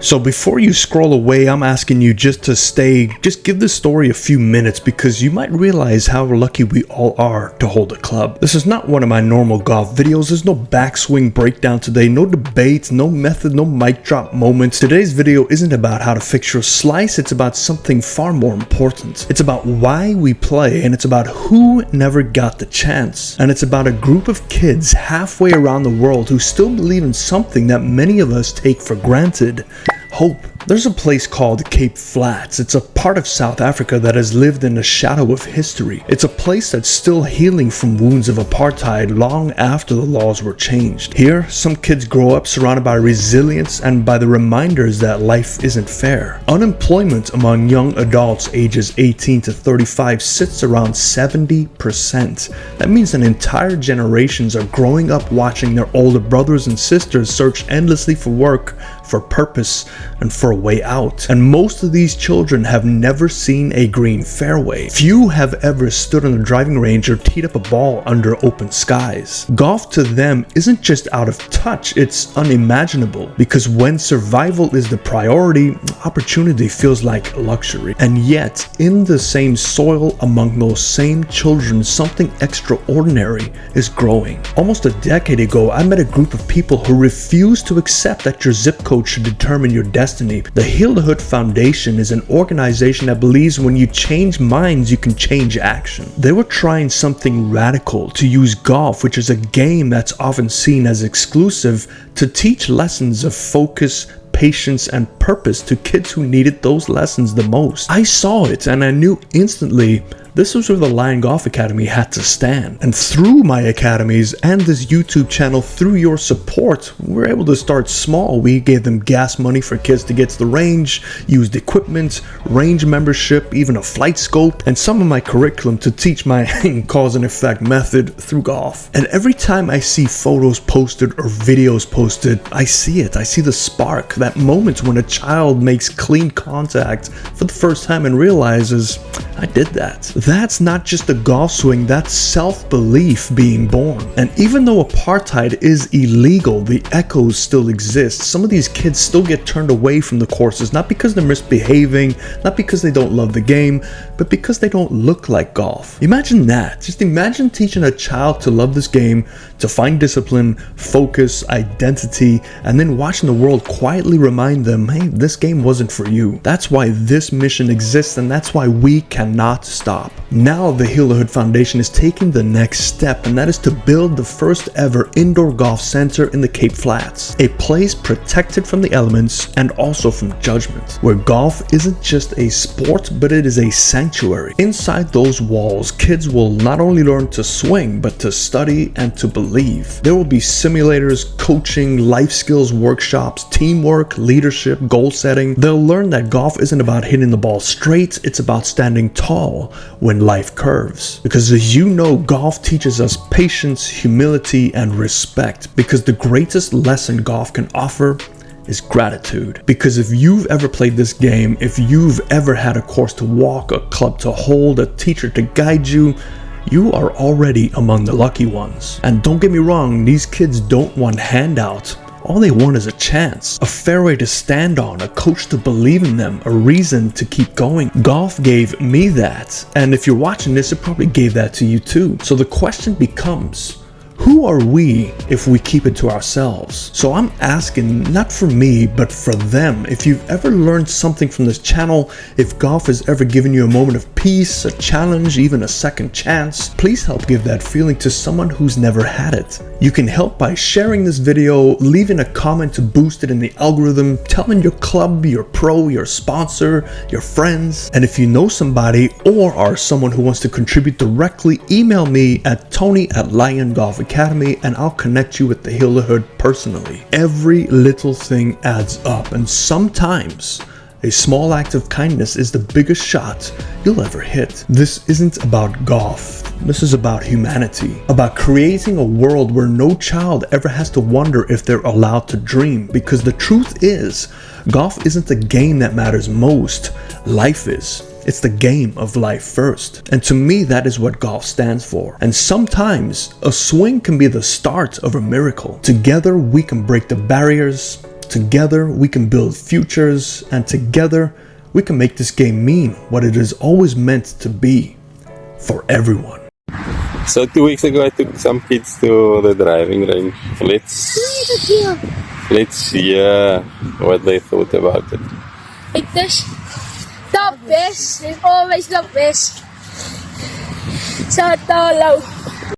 So before you scroll away, I'm asking you just give this story a few minutes because you might realize how lucky we all are to hold a club. This is not one of my normal golf videos. There's no backswing breakdown today, no debates, no method, no mic drop moments. Today's video isn't about how to fix your slice, it's about something far more important. It's about why we play, and it's about who never got the chance. And it's about a group of kids halfway around the world who still believe in something that many of us take for granted. Hope. There's a place called Cape Flats. It's a part of South Africa that has lived in the shadow of history. It's a place that's still healing from wounds of apartheid long after the laws were changed. Here, some kids grow up surrounded by resilience and by the reminders that life isn't fair. Unemployment among young adults ages 18 to 35 sits around 70%. That means that entire generations are growing up watching their older brothers and sisters search endlessly for work, for purpose, and for a way out. And most of these children have never seen a green fairway. Few have ever stood on a driving range or teed up a ball under open skies. Golf to them isn't just out of touch, it's unimaginable. Because when survival is the priority, opportunity feels like luxury. And yet, in the same soil among those same children, something extraordinary is growing. Almost a decade ago, I met a group of people who refused to accept that your zip code should determine your destiny. The Heal-the-Hood Foundation is an organization that believes when you change minds, you can change action. They were trying something radical, to use golf, which is a game that's often seen as exclusive, to teach lessons of focus, patience, and purpose to kids who needed those lessons the most. I saw it and I knew instantly this was where the Lion Golf Academy had to stand. And through my academies and this YouTube channel, through your support, we're able to start small. We gave them gas money for kids to get to the range, used equipment, range membership, even a flight scope, and some of my curriculum to teach my cause and effect method through golf. And every time I see photos posted or videos posted, I see it. I see the spark, that moment when a child makes clean contact for the first time and realizes, I did that. That's not just a golf swing, that's self-belief being born. And even though apartheid is illegal, the echoes still exist. Some of these kids still get turned away from the courses, not because they're misbehaving, not because they don't love the game, but because they don't look like golf. Imagine that. Just imagine teaching a child to love this game, to find discipline, focus, identity, and then watching the world quietly remind them, hey, this game wasn't for you. That's why this mission exists, and that's why we cannot stop. Now the Heal-the-Hood Foundation is taking the next step, and that is to build the first ever indoor golf center in the Cape Flats, a place protected from the elements and also from judgment, where golf isn't just a sport, but it is a sanctuary. Inside those walls, kids will not only learn to swing, but to study and to believe. There will be simulators, coaching, life skills workshops, teamwork, leadership, goal setting. They'll learn that golf isn't about hitting the ball straight, it's about standing tall when life curves. Because as you know, golf teaches us patience, humility, and respect. Because the greatest lesson golf can offer is gratitude. Because if you've ever played this game, if you've ever had a course to walk, a club to hold, a teacher to guide you, you are already among the lucky ones. And don't get me wrong, these kids don't want handouts. All they want is a chance, a fairway to stand on, a coach to believe in them, a reason to keep going. Golf gave me that, and if you're watching this, it probably gave that to you too. So the question becomes, who are we if we keep it to ourselves? So I'm asking, not for me, but for them. If you've ever learned something from this channel, if golf has ever given you a moment of peace, a challenge, even a second chance, please help give that feeling to someone who's never had it. You can help by sharing this video, leaving a comment to boost it in the algorithm, telling your club, your pro, your sponsor, your friends. And if you know somebody or are someone who wants to contribute directly, email me at Tony@Lion Golf Academy and I'll connect you with the Heal-the-Hood personally. Every little thing adds up, and sometimes a small act of kindness is the biggest shot you'll ever hit. This isn't about golf. This is about humanity, about creating a world where no child ever has to wonder if they're allowed to dream. Because the truth is, golf isn't the game that matters most. Life is. It's the game of life first. And to me, that is what golf stands for. And sometimes a swing can be the start of a miracle. Together, we can break the barriers, Together, we can build futures, and together, we can make this game mean what it is always meant to be for everyone. So 2 weeks ago, I took some kids to the driving range. Let's hear what they thought about it. It is the best. It's always the best. Sa tolaw.